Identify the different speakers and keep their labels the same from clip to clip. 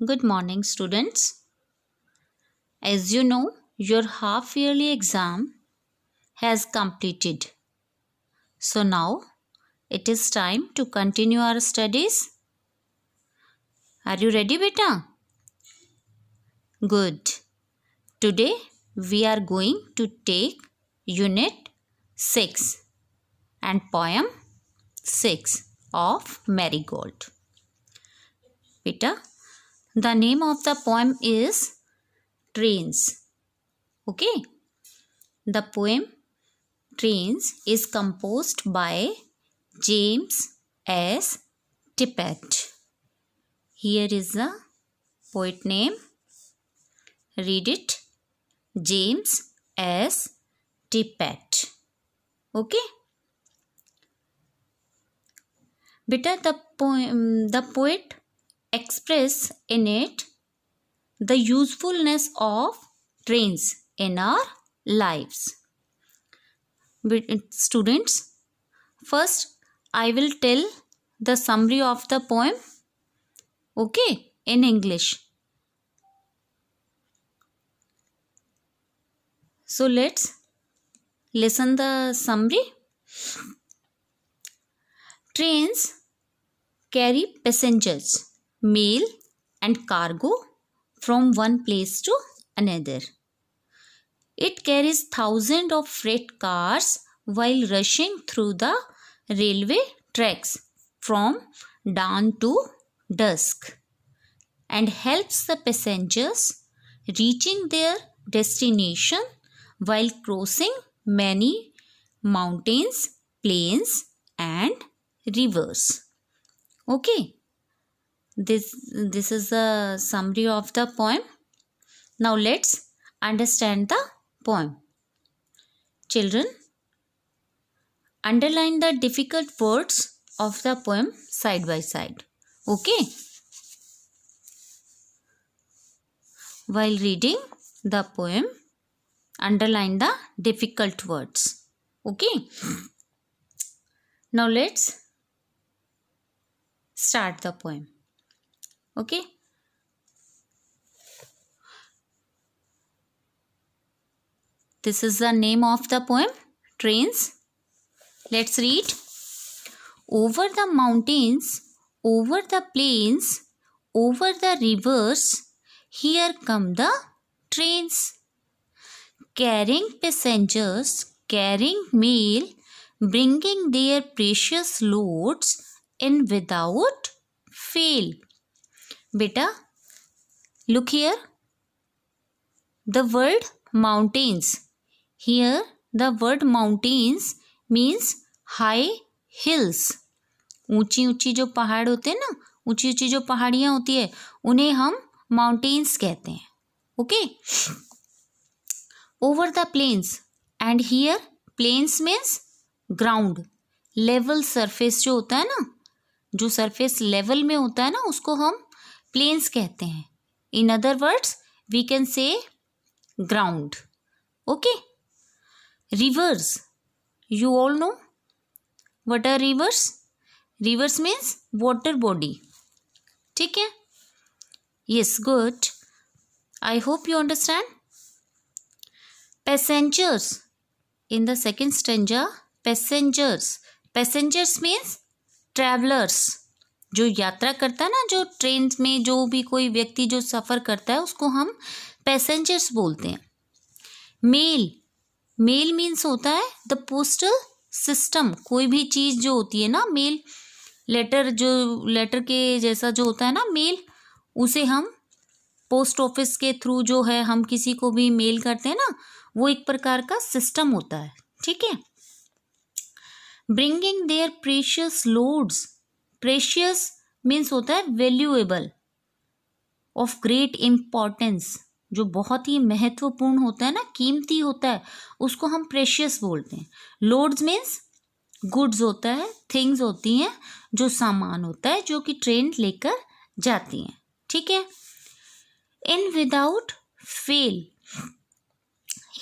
Speaker 1: Good morning, students. As you know, your half yearly exam has completed. So now it is time to continue our studies. Are you ready, beta? Good. Today we are going to take Unit 6 and Poem 6 of Marigold. Beta, the name of the poem is Trains. Okay? The poem Trains is composed by James S. Tippett. Here is the poet name. Read it. James S. Tippett. Okay? Beta, the poet express in it the usefulness of trains in our lives. Students, first I will tell the summary of the poem, okay, in English. So let's listen the summary. Trains carry passengers, mail and cargo from one place to another. It carries thousands of freight cars while rushing through the railway tracks from dawn to dusk and helps the passengers reaching their destination while crossing many mountains, plains and rivers. Okay, this is the summary of the poem. Now let's understand the poem. Children, underline the difficult words of the poem side by side. Okay? While reading the poem, underline the difficult words. Okay? Now let's start the poem. Okay? This is the name of the poem, Trains. Let's read. Over the mountains, over the plains, over the rivers, here come the trains. Carrying passengers, carrying mail, bringing their precious loads in without fail. Beta, look here. The word mountains. Here the word mountains means high hills. ऊंची ऊंची जो पहाड़ होते हैं ना, ऊंची ऊंची जो पहाड़ियाँ होती है उन्हें हम माउंटेन्स कहते हैं. Okay. Over the plains and here plains means ground, level surface जो होता है ना, जो सरफेस लेवल में होता है ना, उसको हम प्लेन्स कहते हैं. In other words we can say ground. Okay. Rivers, you all know what are rivers? Rivers means water body. ठीक है? Yes, good. I hope you understand. Passengers, in the second stanza, passengers. Passengers means travelers. जो यात्रा करता है ना, जो train में जो भी कोई व्यक्ति जो सफ़र करता है उसको हम पैसेंजर्स बोलते हैं. मेल, मेल मीन्स होता है द पोस्टल सिस्टम. कोई भी चीज़ जो होती है ना, मेल लेटर, जो लेटर के जैसा जो होता है ना मेल, उसे हम पोस्ट ऑफिस के थ्रू जो है हम किसी को भी मेल करते हैं ना, वो एक प्रकार का सिस्टम होता है. ठीक है. Bringing their precious loads. Precious means होता है वैल्यूएबल, ऑफ ग्रेट इम्पॉर्टेंस, जो बहुत ही महत्वपूर्ण होता है ना, कीमती होता है, उसको हम प्रेशियस बोलते हैं. लोड्स मीन्स गुड्स होता है, थिंग्स होती हैं, जो सामान होता है जो कि ट्रेन लेकर जाती हैं. ठीक है. इन without fail.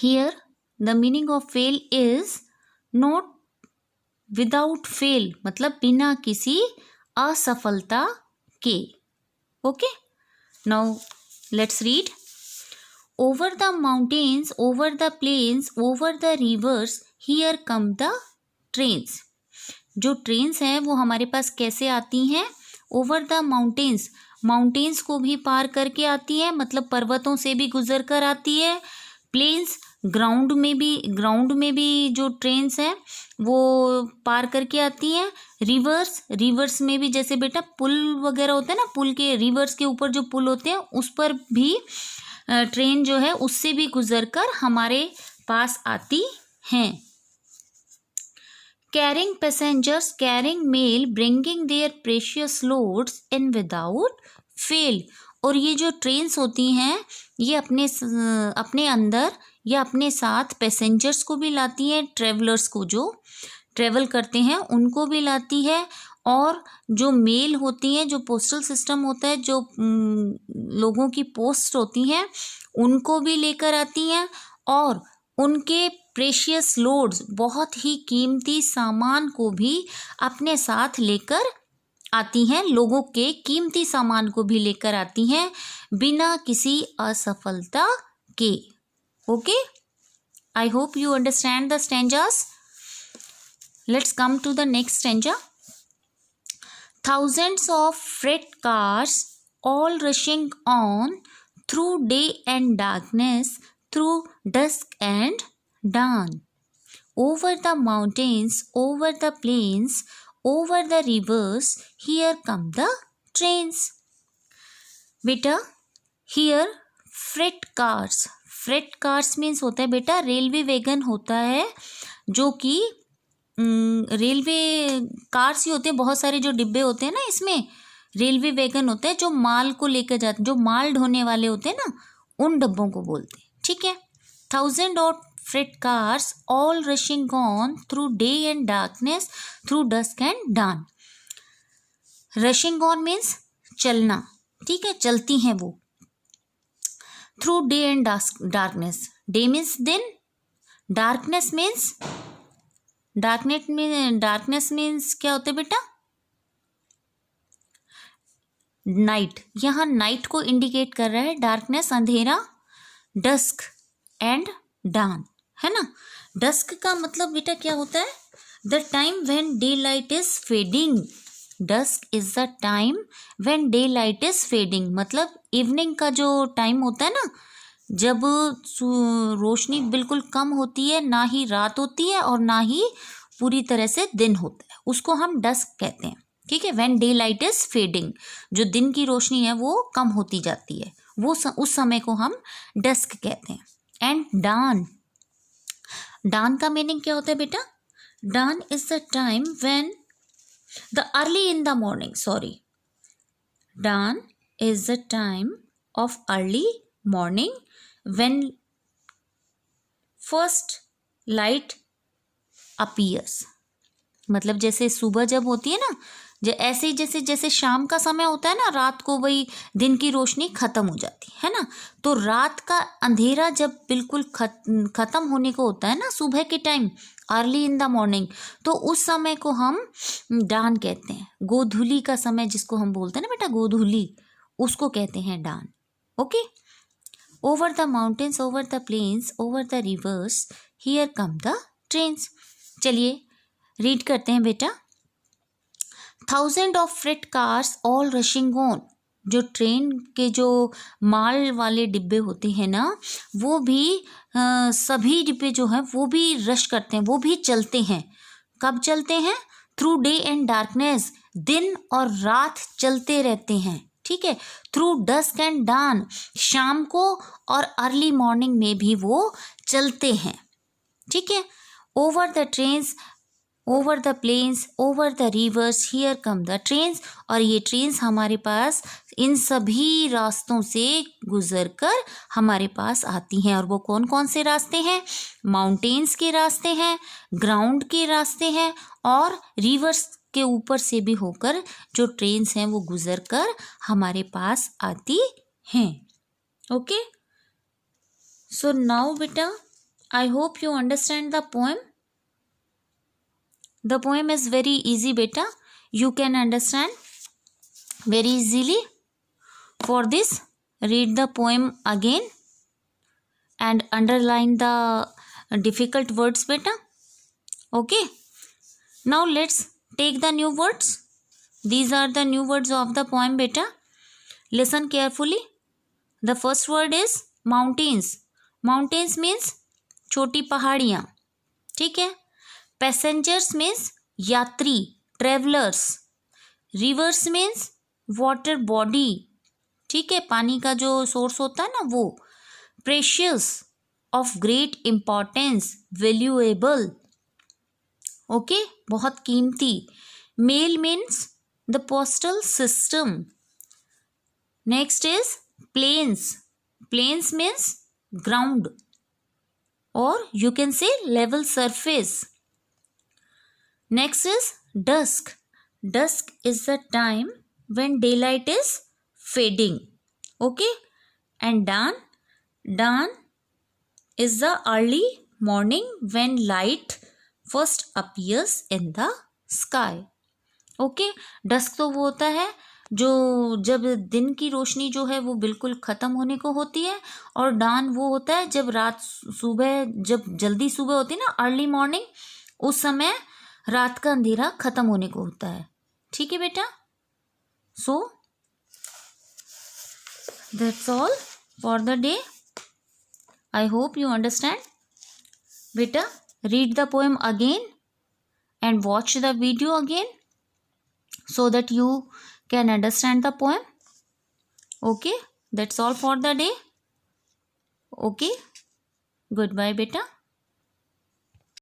Speaker 1: Here the meaning of fail is not without fail, मतलब बिना किसी असफलता के. Okay. Now let's read. Over the mountains, over the plains, over the rivers, here come the trains. जो ट्रेन्स हैं वो हमारे पास कैसे आती हैं? ओवर द माउंटेन्स, माउंटेन्स को भी पार करके आती है, मतलब पर्वतों से भी गुजर कर आती है. प्लेन्स, ग्राउंड में भी जो ट्रेन्स हैं वो पार करके आती हैं. रिवर्स में भी, जैसे बेटा पुल वगैरह होते हैं ना, पुल के, रिवर्स के ऊपर जो पुल होते हैं उस पर भी ट्रेन जो है उससे भी गुजरकर हमारे पास आती हैं. Carrying passengers, carrying mail, bringing their precious loads in without fail. और ये जो ट्रेन्स होती हैं ये अपने अंदर या अपने साथ पैसेंजर्स को भी लाती हैं, ट्रेवलर्स को जो ट्रेवल करते हैं उनको भी लाती है. और जो मेल होती हैं, जो पोस्टल सिस्टम होता है, जो लोगों की पोस्ट होती हैं उनको भी लेकर आती हैं. और उनके प्रेशियस लोड्स, बहुत ही कीमती सामान को भी अपने साथ लेकर आती हैं, लोगों के कीमती सामान को भी लेकर आती हैं बिना किसी असफलता के. Okay, I hope you understand the stanzas. Let's come to the next stanza. Thousands of freight cars all rushing on through day and darkness, through dusk and dawn. Over the mountains, over the plains, over the rivers, here come the trains. बेटा, here freight cars means होता है बेटा railway wagon होता है, जो कि railway cars ही होते हैं, बहुत सारे जो डिब्बे होते हैं ना, इसमें रेलवे वैगन होते हैं जो माल को लेकर जाते हैं, जो माल ढोने वाले होते हैं ना, उन डब्बों को बोलते हैं. ठीक है. 1000 of freight cars all rushing on through day and darkness, through dusk and dawn. Rushing on means चलना. ठीक है, चलती हैं वो. Through day and darkness, day means दिन, डार्कनेस मीन्स क्या होता है बेटा? नाइट. यहाँ नाइट को इंडिकेट कर रहा है, डार्कनेस अंधेरा, डस्क एंड डान, है ना. डस्क का मतलब बेटा क्या होता है? The time when day light is fading. Dusk is the time when day light is fading, मतलब इवनिंग का जो टाइम होता है ना, जब रोशनी बिल्कुल कम होती है, ना ही रात होती है और ना ही पूरी तरह से दिन होता है, उसको हम डस्क कहते हैं. ठीक है. When day light is fading, जो दिन की रोशनी है वो कम होती जाती है, वो उस समय को हम डस्क कहते हैं. एंड डान का मीनिंग क्या होता है बेटा? Dawn is the time when the early in the morning, dawn is the time of early morning when first light appears. मतलब जैसे सुबह जब होती है ना, ऐसे ही जैसे शाम का समय होता है ना, रात को वही दिन की रोशनी खत्म हो जाती है ना, तो रात का अंधेरा जब बिल्कुल खत्म होने को होता है ना, सुबह के time, early in the morning, तो उस समय को हम डान कहते हैं. गोधूली का समय जिसको हम बोलते हैं ना बेटा, गोधूली, उसको कहते हैं डान. Okay. Over the mountains, over the plains, over the rivers, here come the trains. चलिए रीड करते हैं बेटा. 1000 of freight cars all rushing on. जो ट्रेन के जो माल वाले डिब्बे होते हैं ना, वो भी सभी डिब्बे जो हैं वो भी रश करते हैं, वो भी चलते हैं. कब चलते हैं? थ्रू डे एंड डार्कनेस, दिन और रात चलते रहते हैं. ठीक है. थ्रू डस्क एंड डान, शाम को और अर्ली मॉर्निंग में भी वो चलते हैं. ठीक है. Over the trains, over the plains, over the rivers, here come the trains. और ये ट्रेन्स हमारे पास इन सभी रास्तों से गुजरकर हमारे पास आती हैं. और वो कौन कौन से रास्ते हैं? माउंटेन्स के रास्ते हैं, ग्राउंड के रास्ते हैं, और रिवर्स के ऊपर से भी होकर जो ट्रेन्स हैं वो गुजरकर हमारे पास आती हैं. ओके. सो नाउ बेटा, आई hope you understand the poem. The poem is very easy बेटा, you can understand very easily. For this read the poem again and underline the difficult words beta. Okay, now let's take the new words. These are the new words of the poem beta. Listen carefully. The first word is mountains. Mountains means छोटी पहाड़ियाँ, ठीक है. Passengers means यात्री, travelers. Rivers means water body, ठीक है, पानी का जो सोर्स होता है ना वो. Precious, of great importance, valuable, okay, बहुत कीमती. Mail means the postal system. Next is plains. Plains means ground, or you can say level surface. Next is dusk. Dusk is the time when daylight is fading. Okay, and dawn. Dawn is the early morning when light first appears in the sky. Okay, dusk तो वो होता है जो जब दिन की रोशनी जो है वो बिल्कुल ख़त्म होने को होती है, और डान वो होता है जब रात सुबह, जब जल्दी सुबह होती है ना, अर्ली मॉर्निंग, उस समय रात का अंधेरा ख़त्म होने को होता है. ठीक है बेटा. So that's all for the day. I hope you understand. बेटा, read the poem again and watch the video again so that you can understand the poem. Okay, that's all for the day. Okay, goodbye beta.